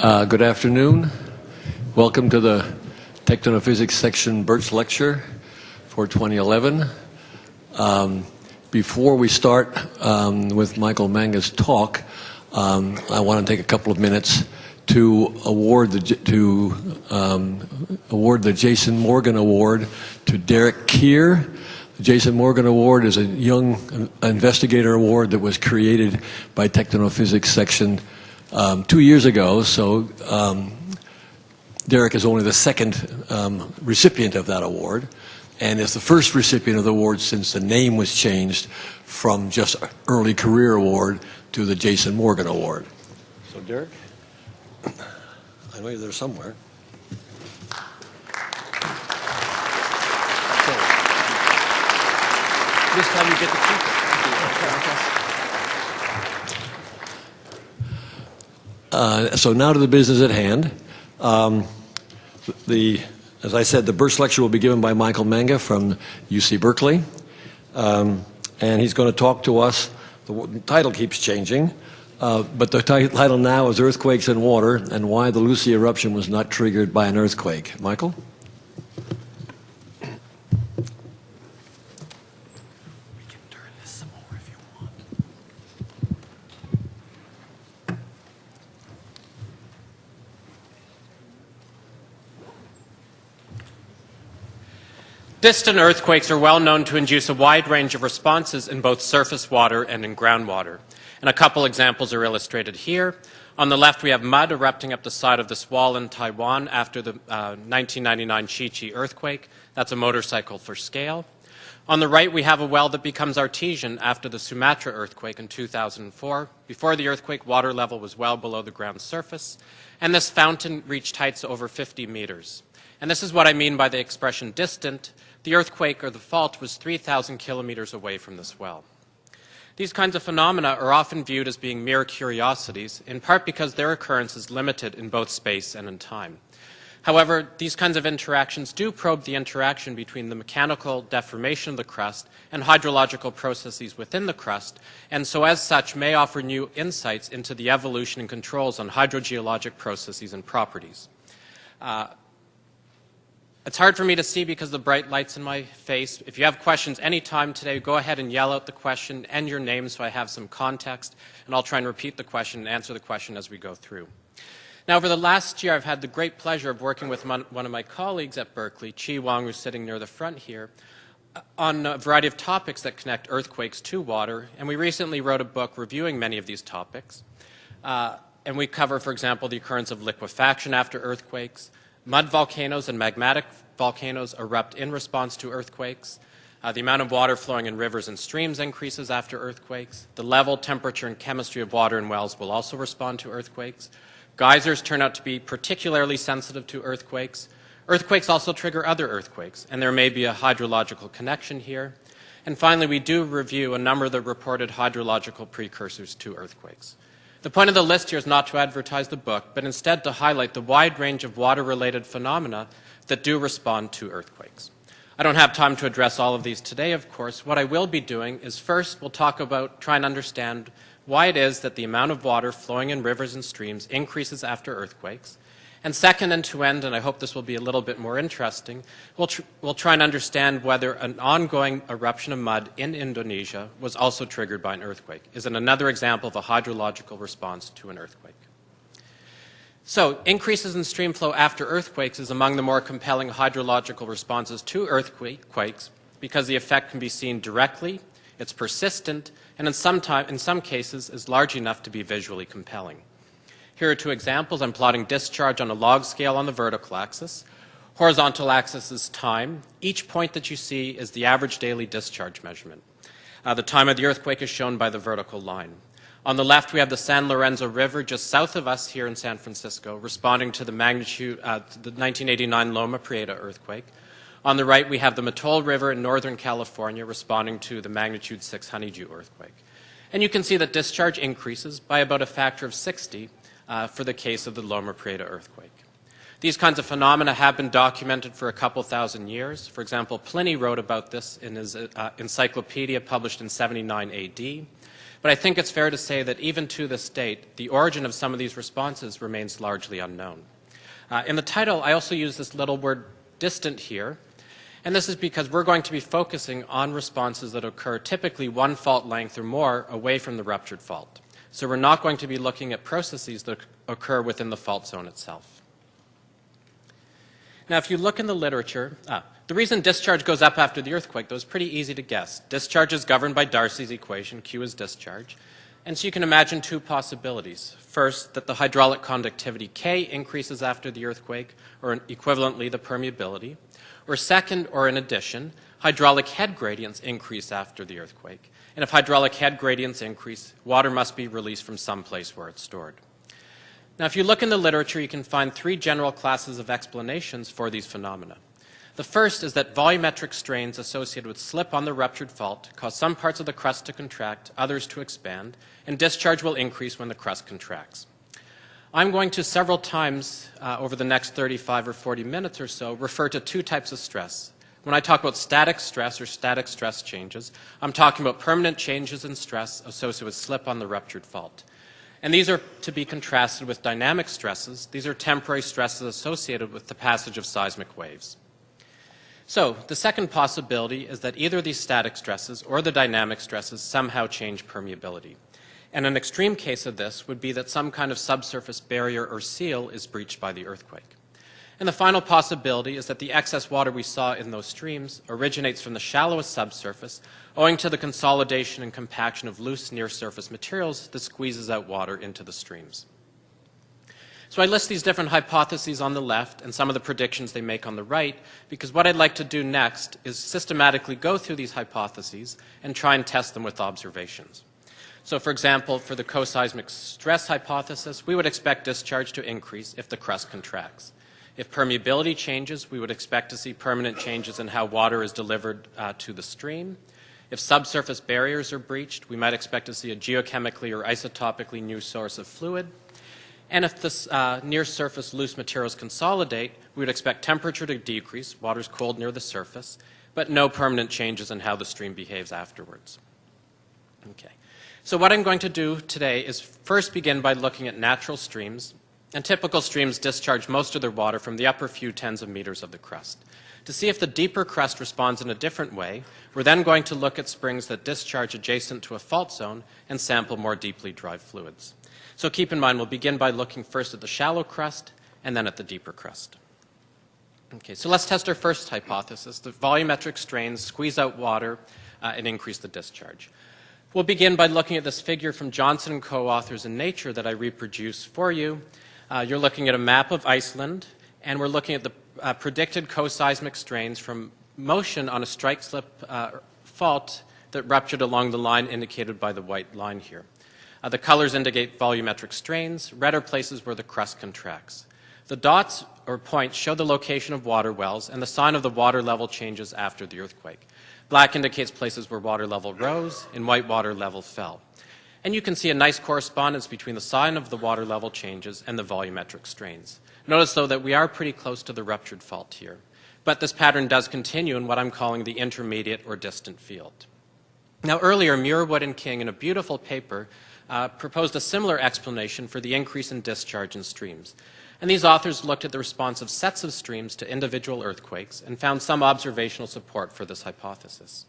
Good afternoon. Welcome to the Technophysics section Birch lecture for 2011. Before we start with Michael Manga's talk, I want to take a couple of minutes to award the Jason Morgan Award to Derek Keir. The Jason Morgan Award is a young investigator award that was created by Technophysics section 2 years ago, so Derek is only the second recipient of that award, and is the first recipient of the award since the name was changed from just Early Career Award to the Jason Morgan Award. So Derek, I know you're there somewhere. So, this time you get to keep it. So now to the business at hand. As I said, the Birch lecture will be given by Michael Manga from UC Berkeley. And he's going to talk to us. The title keeps changing, but the title now is Earthquakes and Water and Why the LUSI Eruption Was Not Triggered by an Earthquake. Michael? Distant earthquakes are well known to induce a wide range of responses in both surface water and in groundwater. And a couple examples are illustrated here. On the left, we have mud erupting up the side of this wall in Taiwan after the 1999 Chichi earthquake. That's a motorcycle for scale. On the right, we have a well that becomes artesian after the Sumatra earthquake in 2004. Before the earthquake, water level was well below the ground surface, and this fountain reached heights over 50 meters. And this is what I mean by the expression distant. The earthquake or the fault was 3,000 kilometers away from this well. These kinds of phenomena are often viewed as being mere curiosities, in part because their occurrence is limited in both space and in time. However, these kinds of interactions do probe the interaction between the mechanical deformation of the crust and hydrological processes within the crust, and so as such may offer new insights into the evolution and controls on hydrogeologic processes and properties. It's hard for me to see because of the bright lights in my face. If you have questions any time today, go ahead and yell out the question and your name so I have some context, and I'll try and repeat the question and answer the question as we go through. Now, over the last year, I've had the great pleasure of working with one of my colleagues at Berkeley, Chi Wong, who's sitting near the front here, on a variety of topics that connect earthquakes to water, and we recently wrote a book reviewing many of these topics. And we cover, for example, the occurrence of liquefaction after earthquakes. Mud volcanoes and magmatic volcanoes erupt in response to earthquakes. The amount of water flowing in rivers and streams increases after earthquakes. The level, temperature, and chemistry of water in wells will also respond to earthquakes. Geysers turn out to be particularly sensitive to earthquakes. Earthquakes also trigger other earthquakes, and there may be a hydrological connection here. And finally, we do review a number of the reported hydrological precursors to earthquakes. The point of the list here is not to advertise the book, but instead to highlight the wide range of water-related phenomena that do respond to earthquakes. I don't have time to address all of these today, of course. What I will be doing is first we'll talk about, try and understand why it is that the amount of water flowing in rivers and streams increases after earthquakes. And second, and to end, and I hope this will be a little bit more interesting, we'll try and understand whether an ongoing eruption of mud in Indonesia was also triggered by an earthquake. Is it another example of a hydrological response to an earthquake? So, increases in stream flow after earthquakes is among the more compelling hydrological responses to earthquakes because the effect can be seen directly, it's persistent, and in some cases is large enough to be visually compelling. Here are two examples. I'm plotting discharge on a log scale on the vertical axis. Horizontal axis is time. Each point that you see is the average daily discharge measurement. The time of the earthquake is shown by the vertical line. On the left, we have the San Lorenzo River just south of us here in San Francisco, responding to the magnitude, the 1989 Loma Prieta earthquake. On the right, we have the Mattole River in Northern California, responding to the magnitude 6 Honeydew earthquake. And you can see that discharge increases by about a factor of 60 for the case of the Loma Prieta earthquake. These kinds of phenomena have been documented for a couple thousand years. For example, Pliny wrote about this in his encyclopedia published in 79 AD. But I think it's fair to say that even to this date, the origin of some of these responses remains largely unknown. In the title, I also use this little word distant here, and this is because we're going to be focusing on responses that occur typically one fault length or more away from the ruptured fault. So we're not going to be looking at processes that occur within the fault zone itself. Now, if you look in the literature, the reason discharge goes up after the earthquake, though, is pretty easy to guess. Discharge is governed by Darcy's equation, Q is discharge. And so you can imagine two possibilities. First, that the hydraulic conductivity K increases after the earthquake, or equivalently the permeability. Or second, or in addition, hydraulic head gradients increase after the earthquake. And if hydraulic head gradients increase, water must be released from some place where it's stored. Now, if you look in the literature, you can find three general classes of explanations for these phenomena. The first is that volumetric strains associated with slip on the ruptured fault cause some parts of the crust to contract, others to expand, and discharge will increase when the crust contracts. I'm going to several times over the next 35 or 40 minutes or so refer to two types of stress. When I talk about static stress or static stress changes, I'm talking about permanent changes in stress associated with slip on the ruptured fault. And these are to be contrasted with dynamic stresses. These are temporary stresses associated with the passage of seismic waves. So the second possibility is that either these static stresses or the dynamic stresses somehow change permeability. And an extreme case of this would be that some kind of subsurface barrier or seal is breached by the earthquake. And the final possibility is that the excess water we saw in those streams originates from the shallowest subsurface, owing to the consolidation and compaction of loose near-surface materials that squeezes out water into the streams. So I list these different hypotheses on the left and some of the predictions they make on the right, because what I'd like to do next is systematically go through these hypotheses and try and test them with observations. So for example, for the coseismic stress hypothesis, we would expect discharge to increase if the crust contracts. If permeability changes, we would expect to see permanent changes in how water is delivered to the stream. If subsurface barriers are breached, we might expect to see a geochemically or isotopically new source of fluid. And if the near-surface loose materials consolidate, we would expect temperature to decrease, water's cold near the surface, but no permanent changes in how the stream behaves afterwards. Okay. So what I'm going to do today is first begin by looking at natural streams. And typical streams discharge most of their water from the upper few tens of meters of the crust. To see if the deeper crust responds in a different way, we're then going to look at springs that discharge adjacent to a fault zone and sample more deeply dry fluids. So keep in mind, we'll begin by looking first at the shallow crust and then at the deeper crust. Okay, so let's test our first hypothesis, that volumetric strains squeeze out water and increase the discharge. We'll begin by looking at this figure from Johnson and co-authors in Nature that I reproduce for you. You're looking at a map of Iceland, and we're looking at the predicted coseismic strains from motion on a strike slip fault that ruptured along the line indicated by the white line here. The colors indicate volumetric strains. Red are places where the crust contracts. The dots or points show the location of water wells and the sign of the water level changes after the earthquake. Black indicates places where water level rose and white water level fell. And you can see a nice correspondence between the sign of the water level changes and the volumetric strains. Notice, though, that we are pretty close to the ruptured fault here. But this pattern does continue in what I'm calling the intermediate or distant field. Now, earlier, Muirwood and King, in a beautiful paper, proposed a similar explanation for the increase in discharge in streams. And these authors looked at the response of sets of streams to individual earthquakes and found some observational support for this hypothesis.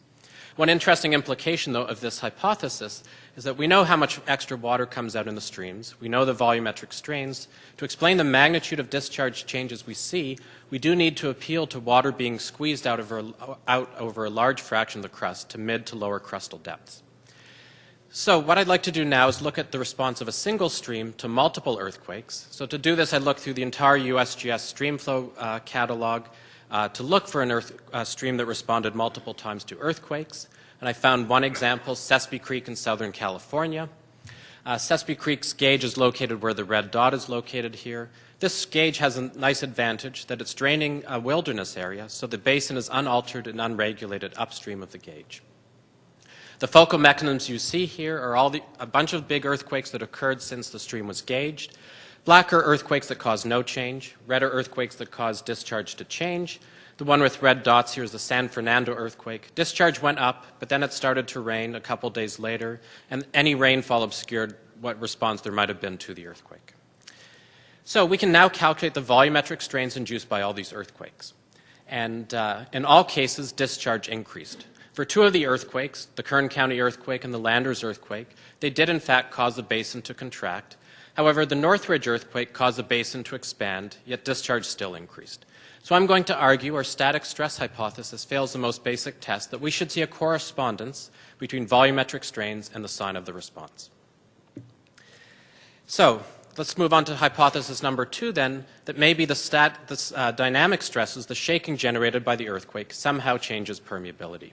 One interesting implication, though, of this hypothesis is that we know how much extra water comes out in the streams. We know the volumetric strains. To explain the magnitude of discharge changes we see, we do need to appeal to water being squeezed out over a large fraction of the crust to mid to lower crustal depths. So what I'd like to do now is look at the response of a single stream to multiple earthquakes. So to do this, I looked through the entire USGS streamflow catalog to look for a stream that responded multiple times to earthquakes. And I found one example, Sespe Creek in Southern California. Sespe Creek's gauge is located where the red dot is located here. This gauge has a nice advantage that it's draining a wilderness area, so the basin is unaltered and unregulated upstream of the gauge. The focal mechanisms you see here are a bunch of big earthquakes that occurred since the stream was gauged. Black are earthquakes that cause no change. Red are earthquakes that cause discharge to change. The one with red dots here is the San Fernando earthquake. Discharge went up, but then it started to rain a couple days later, and any rainfall obscured what response there might have been to the earthquake. So we can now calculate the volumetric strains induced by all these earthquakes. And in all cases, discharge increased. For two of the earthquakes, the Kern County earthquake and the Landers earthquake, they did in fact cause the basin to contract. However, the Northridge earthquake caused the basin to expand, yet discharge still increased. So I'm going to argue our static stress hypothesis fails the most basic test, that we should see a correspondence between volumetric strains and the sign of the response. So let's move on to hypothesis number 2 then, that maybe the dynamic stresses, the shaking generated by the earthquake, somehow changes permeability.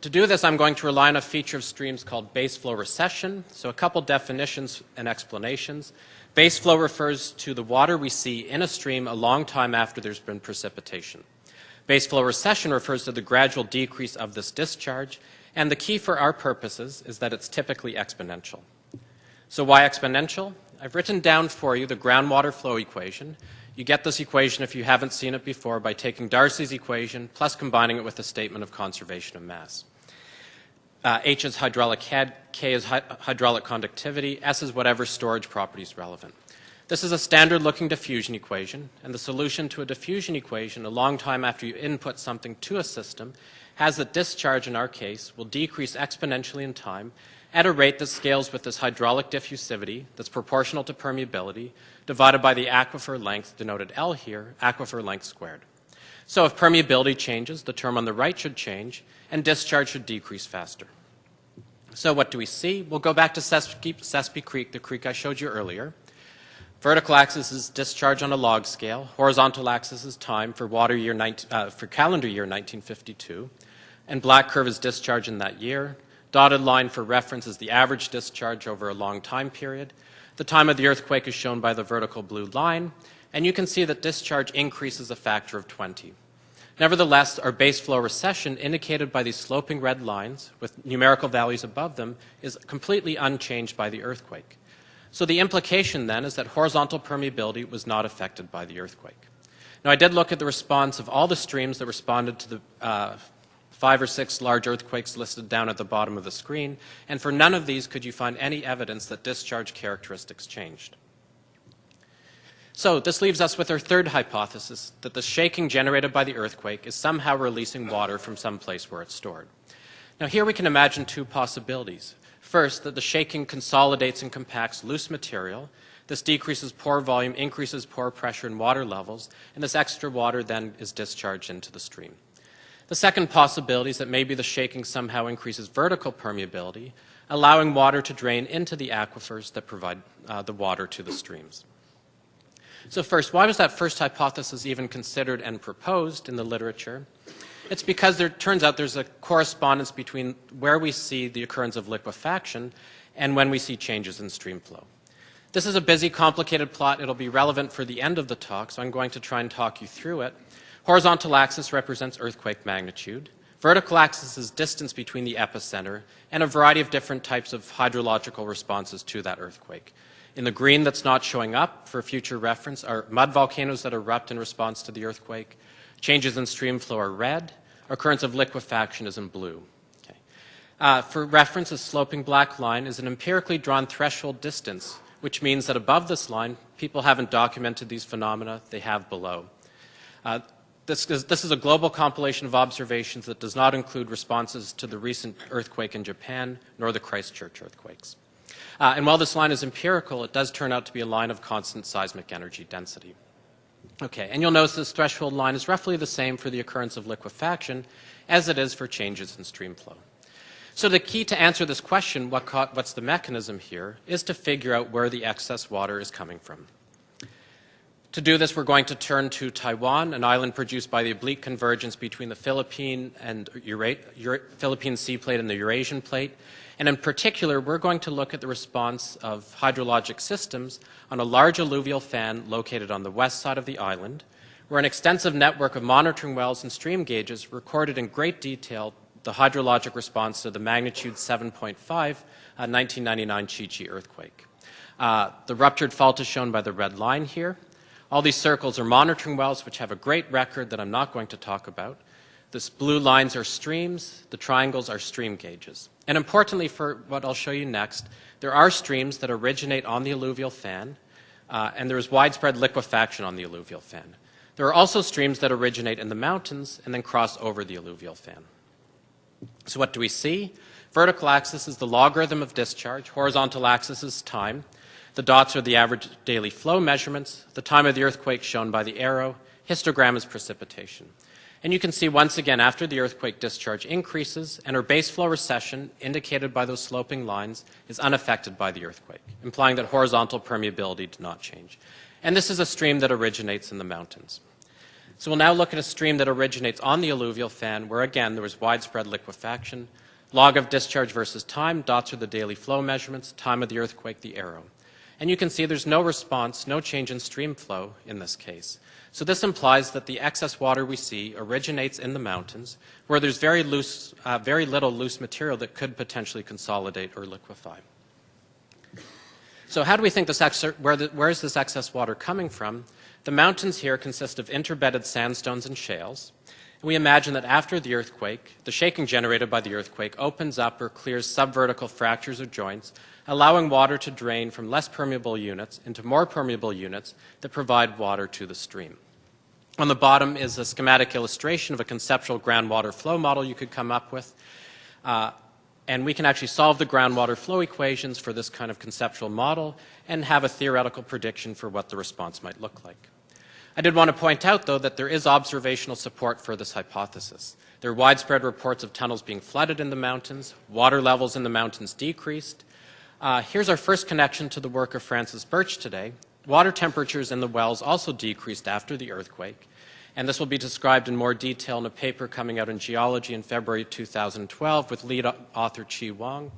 To do this, I'm going to rely on a feature of streams called base flow recession. So a couple definitions and explanations. Base flow refers to the water we see in a stream a long time after there's been precipitation. Base flow recession refers to the gradual decrease of this discharge, and the key for our purposes is that it's typically exponential. So why exponential? I've written down for you the groundwater flow equation. You get this equation, if you haven't seen it before, by taking Darcy's equation plus combining it with the statement of conservation of mass. H is hydraulic head, K is hydraulic conductivity, S is whatever storage property is relevant. This is a standard-looking diffusion equation, and the solution to a diffusion equation a long time after you input something to a system has that discharge, in our case, will decrease exponentially in time at a rate that scales with this hydraulic diffusivity that's proportional to permeability divided by the aquifer length, denoted L here, aquifer length squared. So if permeability changes, the term on the right should change, and discharge should decrease faster. So what do we see? We'll go back to Sespe Creek, the creek I showed you earlier. Vertical axis is discharge on a log scale. Horizontal axis is time for calendar year 1952. And black curve is discharge in that year. Dotted line for reference is the average discharge over a long time period. The time of the earthquake is shown by the vertical blue line. And you can see that discharge increases a factor of 20. Nevertheless, our base flow recession, indicated by these sloping red lines with numerical values above them, is completely unchanged by the earthquake. So the implication then is that horizontal permeability was not affected by the earthquake. Now, I did look at the response of all the streams that responded to the 5 or 6 large earthquakes listed down at the bottom of the screen, and for none of these could you find any evidence that discharge characteristics changed. So this leaves us with our third hypothesis, that the shaking generated by the earthquake is somehow releasing water from some place where it's stored. Now here we can imagine two possibilities. First, that the shaking consolidates and compacts loose material. This decreases pore volume, increases pore pressure and water levels, and this extra water then is discharged into the stream. The second possibility is that maybe the shaking somehow increases vertical permeability, allowing water to drain into the aquifers that provide the water to the streams. So first, why was that first hypothesis even considered and proposed in the literature? It's because there turns out there's a correspondence between where we see the occurrence of liquefaction and when we see changes in stream flow. This is a busy, complicated plot. It'll be relevant for the end of the talk, so I'm going to try and talk you through it. Horizontal axis represents earthquake magnitude. Vertical axis is distance between the epicenter and a variety of different types of hydrological responses to that earthquake. In the green that's not showing up for future reference are mud volcanoes that erupt in response to the earthquake. Changes in stream flow are red. Occurrence of liquefaction is in blue. Okay. For reference, a sloping black line is an empirically drawn threshold distance, which means that above this line, people haven't documented these phenomena. They have below. This is a global compilation of observations that does not include responses to the recent earthquake in Japan nor the Christchurch earthquakes. And while this line is empirical, it does turn out to be a line of constant seismic energy density. Okay, and you'll notice this threshold line is roughly the same for the occurrence of liquefaction as it is for changes in stream flow. So the key to answer this question, what's the mechanism here, is to figure out where the excess water is coming from. To do this, we're going to turn to Taiwan, an island produced by the oblique convergence between the Philippine Sea Plate and the Eurasian Plate. And in particular, we're going to look at the response of hydrologic systems on a large alluvial fan located on the west side of the island, where an extensive network of monitoring wells and stream gauges recorded in great detail the hydrologic response to the magnitude 7.5 1999 Chi-Chi earthquake. The ruptured fault is shown by the red line here. All these circles are monitoring wells which have a great record that I'm not going to talk about. The blue lines are streams, the triangles are stream gauges. And importantly for what I'll show you next, there are streams that originate on the alluvial fan, and there is widespread liquefaction on the alluvial fan. There are also streams that originate in the mountains and then cross over the alluvial fan. So what do we see? Vertical axis is the logarithm of discharge, horizontal axis is time. The dots are the average daily flow measurements, the time of the earthquake shown by the arrow, histogram is precipitation. And you can see once again after the earthquake discharge increases and our base flow recession, indicated by those sloping lines, is unaffected by the earthquake, implying that horizontal permeability did not change. And this is a stream that originates in the mountains. So we'll now look at a stream that originates on the alluvial fan where again there was widespread liquefaction. Log of discharge versus time, dots are the daily flow measurements, time of the earthquake, the arrow. And you can see there's no response, no change in stream flow in this case. So this implies that the excess water we see originates in the mountains where there's very little loose material that could potentially consolidate or liquefy. So how do we think where is this excess water coming from? The mountains here consist of interbedded sandstones and shales. And we imagine that after the earthquake, the shaking generated by the earthquake opens up or clears subvertical fractures or joints, allowing water to drain from less permeable units into more permeable units that provide water to the stream. On the bottom is a schematic illustration of a conceptual groundwater flow model you could come up with. And we can actually solve the groundwater flow equations for this kind of conceptual model and have a theoretical prediction for what the response might look like. I did want to point out, though, that there is observational support for this hypothesis. There are widespread reports of tunnels being flooded in the mountains, water levels in the mountains decreased. Here's our first connection to the work of Francis Birch today. Water temperatures in the wells also decreased after the earthquake, and this will be described in more detail in a paper coming out in Geology in February 2012 with lead author Chi Wang.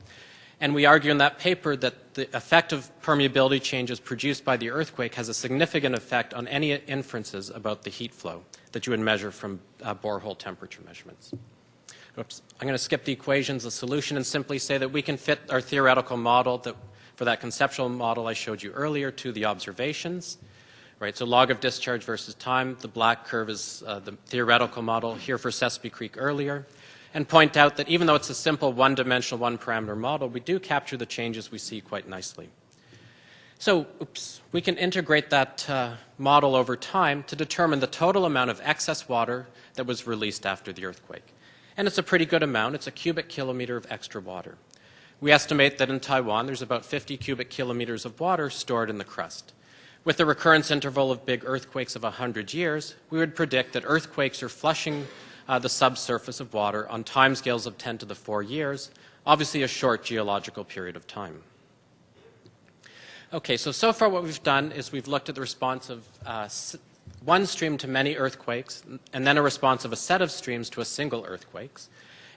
And we argue in that paper that the effect of permeability changes produced by the earthquake has a significant effect on any inferences about the heat flow that you would measure from borehole temperature measurements. Oops. I'm going to skip the equations, the solution, and simply say that we can fit our theoretical model for that conceptual model I showed you earlier to the observations. Right, so log of discharge versus time. The black curve is the theoretical model here for Sespe Creek earlier. And point out that even though it's a simple one-dimensional, one-parameter model, we do capture the changes we see quite nicely. So, we can integrate that model over time to determine the total amount of excess water that was released after the earthquake. And it's a pretty good amount. It's a cubic kilometer of extra water. We estimate that in Taiwan there's about 50 cubic kilometers of water stored in the crust. With a recurrence interval of big earthquakes of 100 years, we would predict that earthquakes are flushing the subsurface of water on timescales of 10 to the 4 years, obviously a short geological period of time. Okay, so far what we've done is we've looked at the response of one stream to many earthquakes, and then a response of a set of streams to a single earthquake.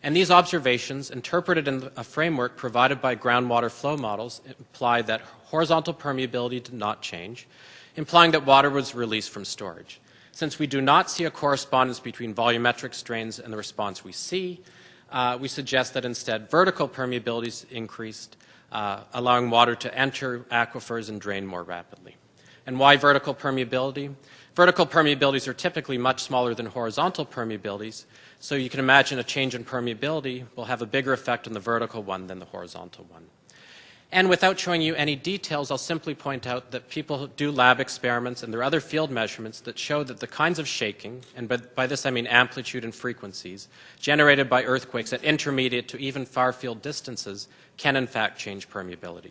And these observations, interpreted in a framework provided by groundwater flow models, imply that horizontal permeability did not change, implying that water was released from storage. Since we do not see a correspondence between volumetric strains and the response we see, we suggest that instead vertical permeabilities increased, allowing water to enter aquifers and drain more rapidly. And why vertical permeability? Vertical permeabilities are typically much smaller than horizontal permeabilities, so you can imagine a change in permeability will have a bigger effect on the vertical one than the horizontal one. And without showing you any details, I'll simply point out that people do lab experiments and there are other field measurements that show that the kinds of shaking, and by this I mean amplitude and frequencies, generated by earthquakes at intermediate to even far field distances can in fact change permeability.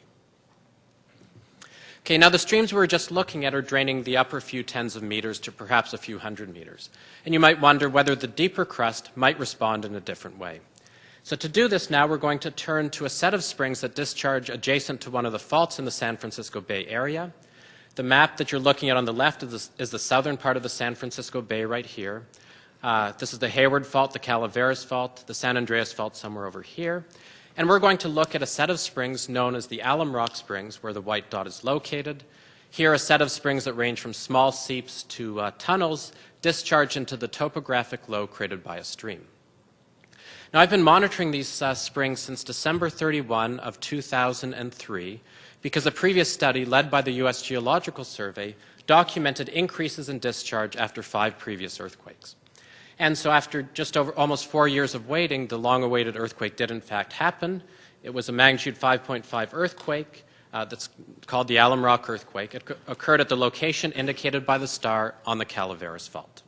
Okay, now the streams we were just looking at are draining the upper few tens of meters to perhaps a few hundred meters. And you might wonder whether the deeper crust might respond in a different way. So to do this now, we're going to turn to a set of springs that discharge adjacent to one of the faults in the San Francisco Bay area. The map that you're looking at on the left is the southern part of the San Francisco Bay right here. This is the Hayward Fault, the Calaveras Fault, the San Andreas Fault somewhere over here. And we're going to look at a set of springs known as the Alum Rock Springs, where the white dot is located. Here, a set of springs that range from small seeps to tunnels discharge into the topographic low created by a stream. Now, I've been monitoring these springs since December 31 of 2003, because a previous study led by the U.S. Geological Survey documented increases in discharge after 5 previous earthquakes. And so after just over almost 4 years of waiting, the long-awaited earthquake did in fact happen. It was a magnitude 5.5 earthquake that's called the Alum Rock earthquake. It occurred at the location indicated by the star on the Calaveras Fault.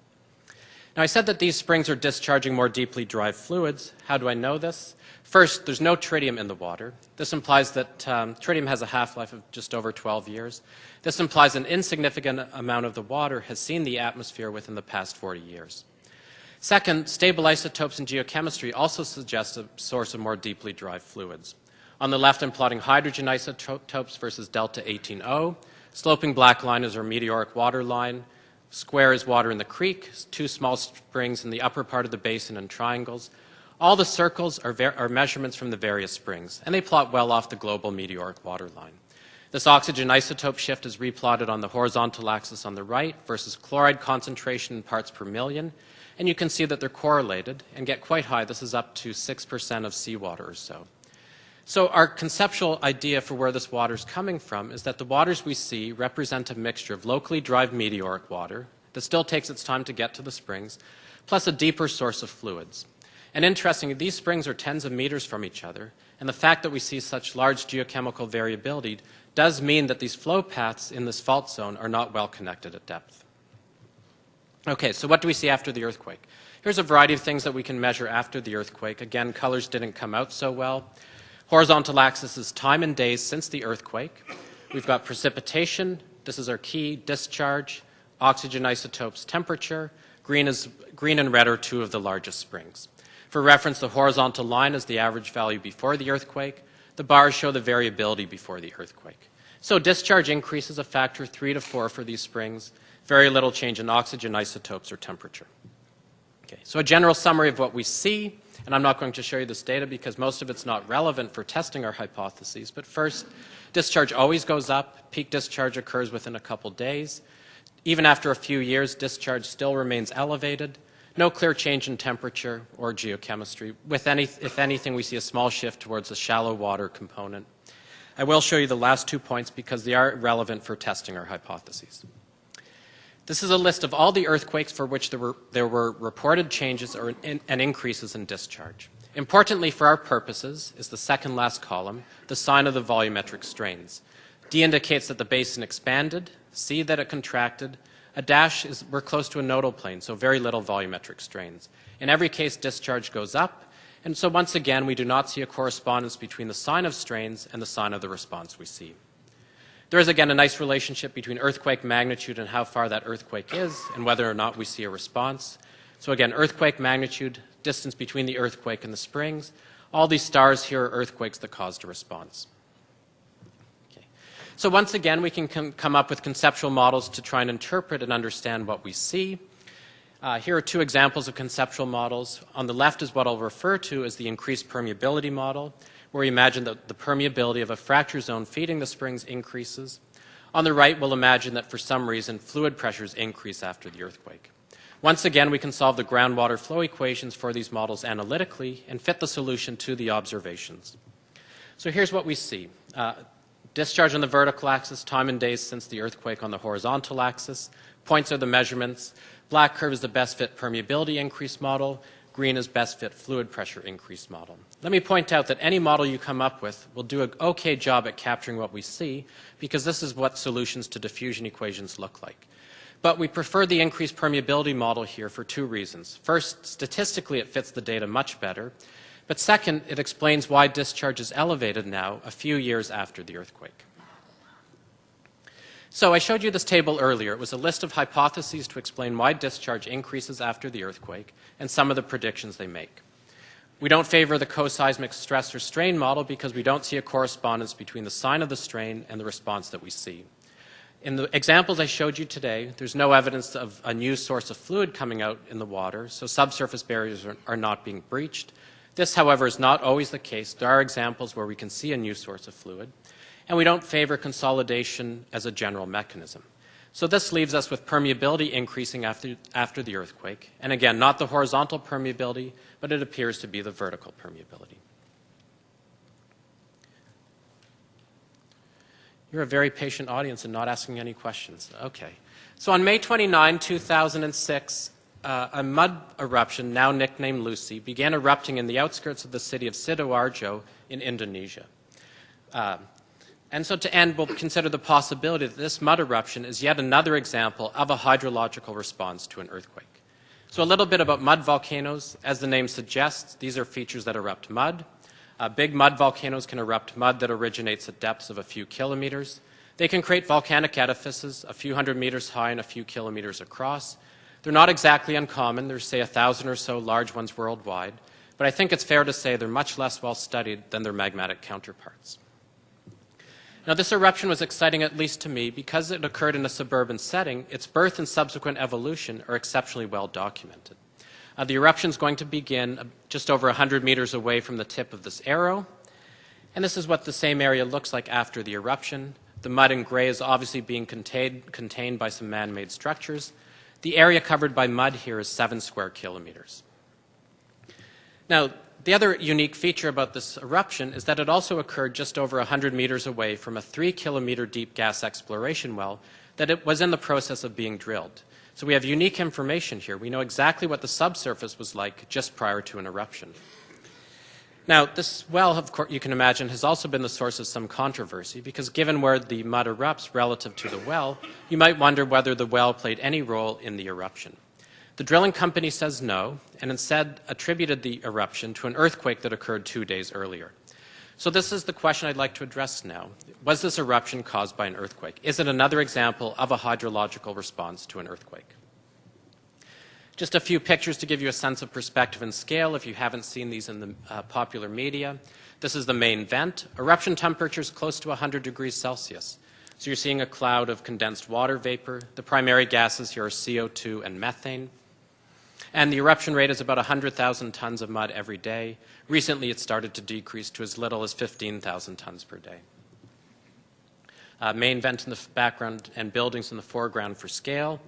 Now, I said that these springs are discharging more deeply derived fluids. How do I know this? First, there's no tritium in the water. This implies that tritium has a half-life of just over 12 years. This implies an insignificant amount of the water has seen the atmosphere within the past 40 years. Second, stable isotopes in geochemistry also suggest a source of more deeply derived fluids. On the left, I'm plotting hydrogen isotopes versus delta 18O. Sloping black line is our meteoric water line. Square is water in the creek, 2 small springs in the upper part of the basin and triangles. All the circles are measurements from the various springs, and they plot well off the global meteoric water line. This oxygen isotope shift is replotted on the horizontal axis on the right versus chloride concentration in parts per million, and you can see that they're correlated and get quite high. This is up to 6% of seawater or so. So our conceptual idea for where this water is coming from is that the waters we see represent a mixture of locally derived meteoric water that still takes its time to get to the springs, plus a deeper source of fluids. And interestingly, these springs are tens of meters from each other, and the fact that we see such large geochemical variability does mean that these flow paths in this fault zone are not well connected at depth. Okay, so what do we see after the earthquake? Here's a variety of things that we can measure after the earthquake. Again, colors didn't come out so well. Horizontal axis is time and days since the earthquake. We've got precipitation. This is our key, discharge, oxygen isotopes, temperature. Green and red are 2 of the largest springs. For reference, the horizontal line is the average value before the earthquake. The bars show the variability before the earthquake. So discharge increases a factor 3 to 4 for these springs. Very little change in oxygen isotopes or temperature. Okay, so a general summary of what we see. And I'm not going to show you this data because most of it's not relevant for testing our hypotheses. But first, discharge always goes up. Peak discharge occurs within a couple days. Even after a few years, discharge still remains elevated. No clear change in temperature or geochemistry. If anything, we see a small shift towards a shallow water component. I will show you the last 2 points because they are relevant for testing our hypotheses. This is a list of all the earthquakes for which there were reported changes and increases in discharge. Importantly for our purposes is the second last column, the sign of the volumetric strains. D indicates that the basin expanded, C that it contracted, a dash is we're close to a nodal plane, so very little volumetric strains. In every case, discharge goes up, and so once again, we do not see a correspondence between the sign of strains and the sign of the response we see. There is, again, a nice relationship between earthquake magnitude and how far that earthquake is and whether or not we see a response. So again, earthquake magnitude, distance between the earthquake and the springs. All these stars here are earthquakes that caused a response. Okay. So once again, we can come up with conceptual models to try and interpret and understand what we see. Here are 2 examples of conceptual models. On the left is what I'll refer to as the increased permeability model, where we imagine that the permeability of a fracture zone feeding the springs increases. On the right, we'll imagine that for some reason, fluid pressures increase after the earthquake. Once again, we can solve the groundwater flow equations for these models analytically and fit the solution to the observations. So here's what we see. Discharge on the vertical axis, time and days since the earthquake on the horizontal axis. Points are the measurements. Black curve is the best fit permeability increase model. Green is best fit fluid pressure increase model. Let me point out that any model you come up with will do an okay job at capturing what we see because this is what solutions to diffusion equations look like. But we prefer the increased permeability model here for 2 reasons. First, statistically it fits the data much better. But second, it explains why discharge is elevated now a few years after the earthquake. So I showed you this table earlier. It was a list of hypotheses to explain why discharge increases after the earthquake and some of the predictions they make. We don't favor the co-seismic stress or strain model because we don't see a correspondence between the sign of the strain and the response that we see. In the examples I showed you today, there's no evidence of a new source of fluid coming out in the water, so subsurface barriers are not being breached. This, however, is not always the case. There are examples where we can see a new source of fluid. And we don't favor consolidation as a general mechanism. So this leaves us with permeability increasing after the earthquake. And again, not the horizontal permeability, but it appears to be the vertical permeability. You're a very patient audience and not asking any questions. Okay. So on May 29, 2006, a mud eruption, now nicknamed LUSI, began erupting in the outskirts of the city of Sidoarjo in Indonesia. And so to end, we'll consider the possibility that this mud eruption is yet another example of a hydrological response to an earthquake. So a little bit about mud volcanoes. As the name suggests, these are features that erupt mud. Big mud volcanoes can erupt mud that originates at depths of a few kilometers. They can create volcanic edifices a few hundred meters high and a few kilometers across. They're not exactly uncommon. There's, say, 1,000 or so large ones worldwide. But I think it's fair to say they're much less well studied than their magmatic counterparts. Now, this eruption was exciting, at least to me, because it occurred in a suburban setting. Its birth and subsequent evolution are exceptionally well documented. The eruption is going to begin just over 100 meters away from the tip of this arrow. And this is what the same area looks like after the eruption. The mud in gray is obviously being contained by some man-made structures. The area covered by mud here is 7 square kilometers. Now, the other unique feature about this eruption is that it also occurred just over 100 meters away from a 3-kilometer deep gas exploration well that it was in the process of being drilled. So we have unique information here. We know exactly what the subsurface was like just prior to an eruption. Now, this well, of course, you can imagine, has also been the source of some controversy because given where the mud erupts relative to the well, you might wonder whether the well played any role in the eruption. The drilling company says no, and instead attributed the eruption to an earthquake that occurred 2 days earlier. So this is the question I'd like to address now. Was this eruption caused by an earthquake? Is it another example of a hydrological response to an earthquake? Just a few pictures to give you a sense of perspective and scale if you haven't seen these in the popular media. This is the main vent. Eruption temperature is close to 100 degrees Celsius. So you're seeing a cloud of condensed water vapor. The primary gases here are CO2 and methane. And the eruption rate is about 100,000 tons of mud every day. Recently, it started to decrease to as little as 15,000 tons per day. Main vent in the background and buildings in the foreground for scale.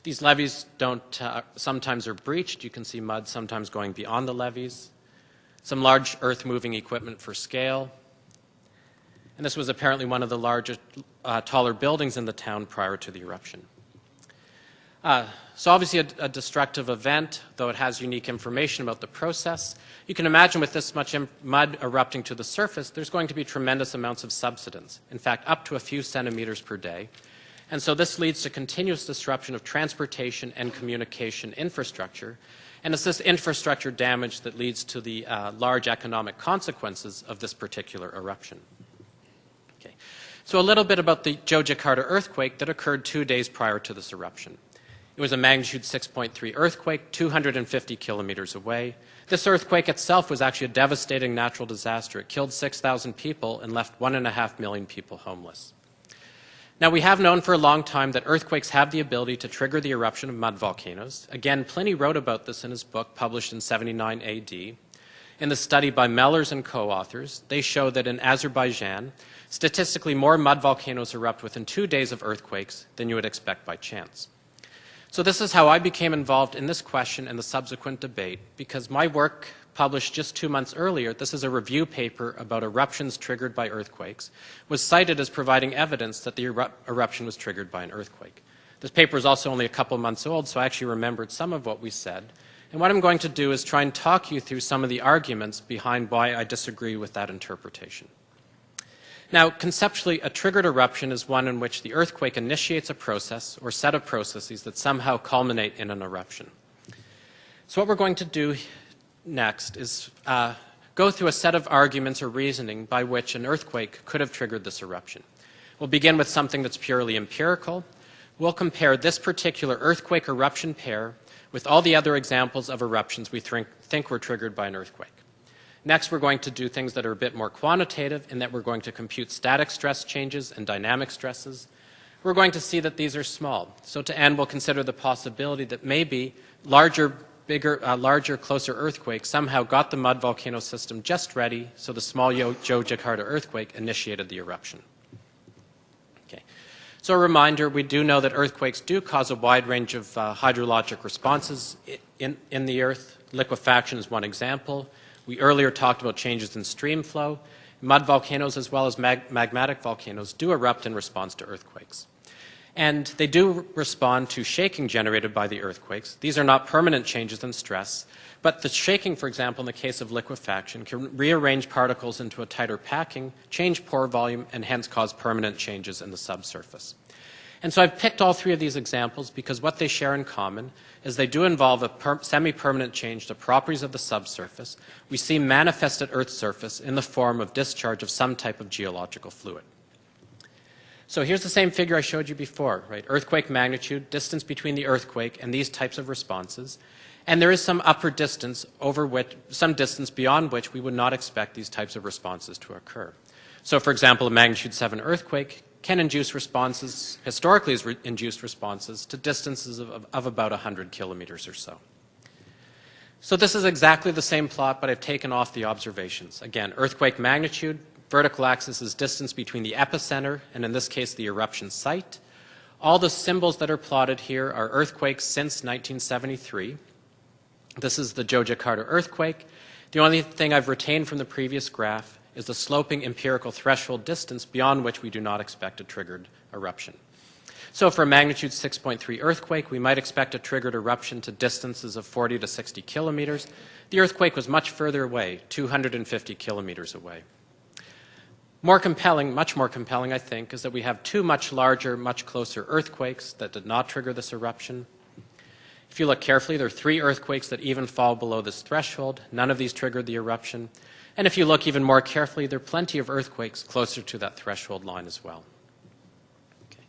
These levees sometimes are breached. You can see mud sometimes going beyond the levees. Some large earth-moving equipment for scale. And this was apparently one of the largest, taller buildings in the town prior to the eruption. So obviously a destructive event, though it has unique information about the process. You can imagine with this much mud erupting to the surface, there's going to be tremendous amounts of subsidence, in fact, up to a few centimeters per day. And so this leads to continuous disruption of transportation and communication infrastructure. And it's this infrastructure damage that leads to the large economic consequences of this particular eruption. Okay. So a little bit about the Yogyakarta earthquake that occurred 2 days prior to this eruption. It was a magnitude 6.3 earthquake, 250 kilometers away. This earthquake itself was actually a devastating natural disaster. It killed 6,000 people and left 1.5 million people homeless. Now, we have known for a long time that earthquakes have the ability to trigger the eruption of mud volcanoes. Again, Pliny wrote about this in his book published in 79 AD. In the study by Mellers and co-authors, they show that in Azerbaijan, statistically more mud volcanoes erupt within 2 days of earthquakes than you would expect by chance. So this is how I became involved in this question and the subsequent debate, because my work published just 2 months earlier, this is a review paper about eruptions triggered by earthquakes, was cited as providing evidence that the eruption was triggered by an earthquake. This paper is also only a couple months old, so I actually remembered some of what we said. And what I'm going to do is try and talk you through some of the arguments behind why I disagree with that interpretation. Now, conceptually, a triggered eruption is one in which the earthquake initiates a process or set of processes that somehow culminate in an eruption. So what we're going to do next is go through a set of arguments or reasoning by which an earthquake could have triggered this eruption. We'll begin with something that's purely empirical. We'll compare this particular earthquake eruption pair with all the other examples of eruptions we think were triggered by an earthquake. Next, we're going to do things that are a bit more quantitative in that we're going to compute static stress changes and dynamic stresses. We're going to see that these are small. So to end, we'll consider the possibility that maybe larger, closer earthquakes somehow got the mud volcano system just ready, so the small Yogyakarta earthquake initiated the eruption. Okay. So a reminder, we do know that earthquakes do cause a wide range of hydrologic responses in the earth. Liquefaction is one example. We earlier talked about changes in stream flow. mud volcanoes as well as magmatic volcanoes do erupt in response to earthquakes. And they do respond to shaking generated by the earthquakes. These are not permanent changes in stress, but the shaking, for example, in the case of liquefaction, can rearrange particles into a tighter packing, change pore volume, and hence cause permanent changes in the subsurface. And so I've picked all three of these examples because what they share in common is they do involve a semi-permanent change to properties of the subsurface we see manifest at Earth's surface in the form of discharge of some type of geological fluid. So here's the same figure I showed you before, right? Earthquake magnitude, distance between the earthquake and these types of responses. And there is some upper distance over which, some distance beyond which we would not expect these types of responses to occur. So for example, a magnitude 7 earthquake can induce responses, historically has induced responses to distances of about 100 kilometers or so. So this is exactly the same plot, but I've taken off the observations. Again, earthquake magnitude, vertical axis is distance between the epicenter, and in this case, the eruption site. All the symbols that are plotted here are earthquakes since 1973. This is the Jakarta earthquake. The only thing I've retained from the previous graph is the sloping empirical threshold distance beyond which we do not expect a triggered eruption. So for a magnitude 6.3 earthquake, we might expect a triggered eruption to distances of 40 to 60 kilometers. The earthquake was much further away, 250 kilometers away. More compelling, much more compelling, I think, is that we have two much larger, much closer earthquakes that did not trigger this eruption. If you look carefully, there are 3 earthquakes that even fall below this threshold. None of these triggered the eruption. And if you look even more carefully, there are plenty of earthquakes closer to that threshold line as well. Okay.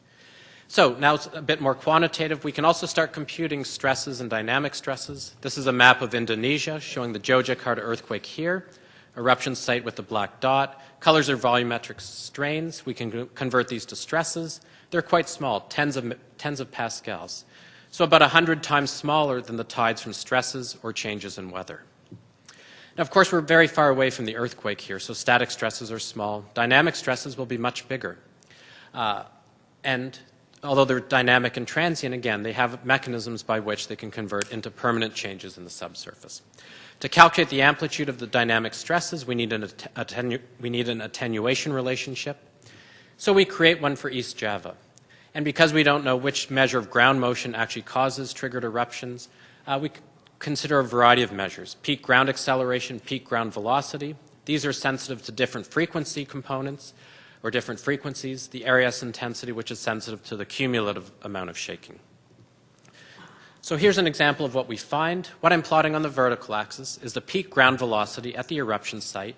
So now it's a bit more quantitative. We can also start computing stresses and dynamic stresses. This is a map of Indonesia showing the Jakarta earthquake here, eruption site with the black dot. Colors are volumetric strains. We can convert these to stresses. They're quite small, tens of pascals. So about 100 times smaller than the tides from stresses or changes in weather. Now, of course, we're very far away from the earthquake here, so static stresses are small. Dynamic stresses will be much bigger. And although they're dynamic and transient, again, they have mechanisms by which they can convert into permanent changes in the subsurface. To calculate the amplitude of the dynamic stresses, we need an attenuation relationship. So we create one for East Java. And because we don't know which measure of ground motion actually causes triggered eruptions, we consider a variety of measures: peak ground acceleration, peak ground velocity. These are sensitive to different frequency components or different frequencies. The ARES intensity, which is sensitive to the cumulative amount of shaking. So here's an example of what we find. What I'm plotting on the vertical axis is the peak ground velocity at the eruption site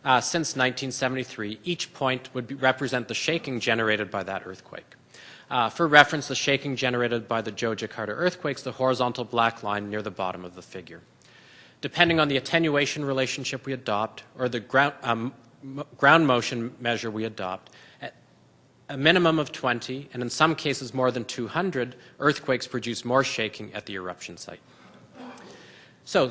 since 1973. Each point would represent the shaking generated by that earthquake. For reference, the shaking generated by the Jakarta earthquakes, the horizontal black line near the bottom of the figure. Depending on the attenuation relationship we adopt or the ground motion measure we adopt, a minimum of 20, and in some cases more than 200, earthquakes produce more shaking at the eruption site. So,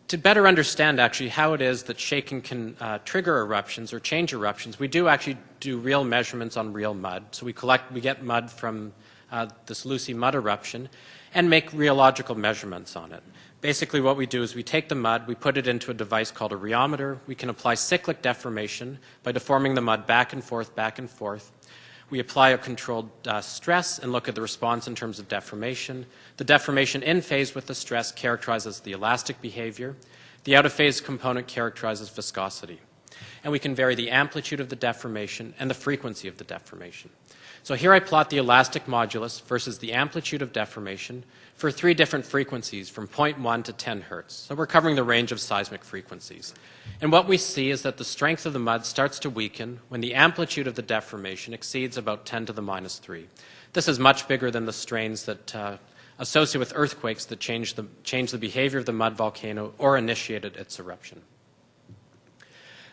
to better understand actually how it is that shaking can trigger eruptions or change eruptions, we do actually do real measurements on real mud. So we get mud from this LUSI mud eruption and make rheological measurements on it. Basically what we do is we take the mud, we put it into a device called a rheometer. We can apply cyclic deformation by deforming the mud back and forth, back and forth. We apply a controlled stress and look at the response in terms of deformation. The deformation in phase with the stress characterizes the elastic behavior. The out of phase component characterizes viscosity. And we can vary the amplitude of the deformation and the frequency of the deformation. So here I plot the elastic modulus versus the amplitude of deformation for 3 different frequencies from 0.1 to 10 hertz. So we're covering the range of seismic frequencies. And what we see is that the strength of the mud starts to weaken when the amplitude of the deformation exceeds about 10 to the minus 3. This is much bigger than the strains that associated with earthquakes that change the behavior of the mud volcano or initiated its eruption.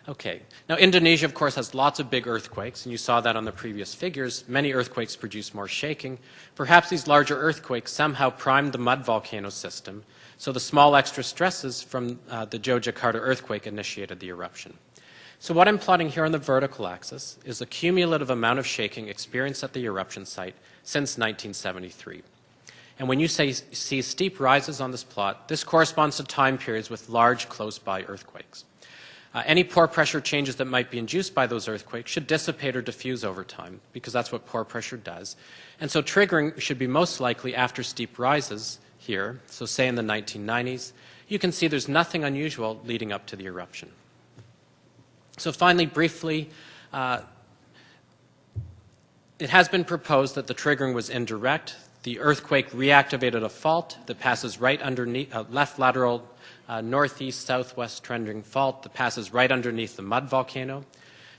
Okay. Now, Indonesia, of course, has lots of big earthquakes, and you saw that on the previous figures. Many earthquakes produce more shaking. Perhaps these larger earthquakes somehow primed the mud volcano system, so the small extra stresses from the Jakarta earthquake initiated the eruption. So what I'm plotting here on the vertical axis is the cumulative amount of shaking experienced at the eruption site since 1973. And when you see steep rises on this plot, this corresponds to time periods with large close-by earthquakes. Any pore pressure changes that might be induced by those earthquakes should dissipate or diffuse over time, because that's what pore pressure does. And so triggering should be most likely after steep rises here, so say in the 1990s. You can see there's nothing unusual leading up to the eruption. So finally, briefly, it has been proposed that the triggering was indirect. The earthquake reactivated a fault that passes right underneath, left lateral northeast-southwest trending fault that passes right underneath the mud volcano.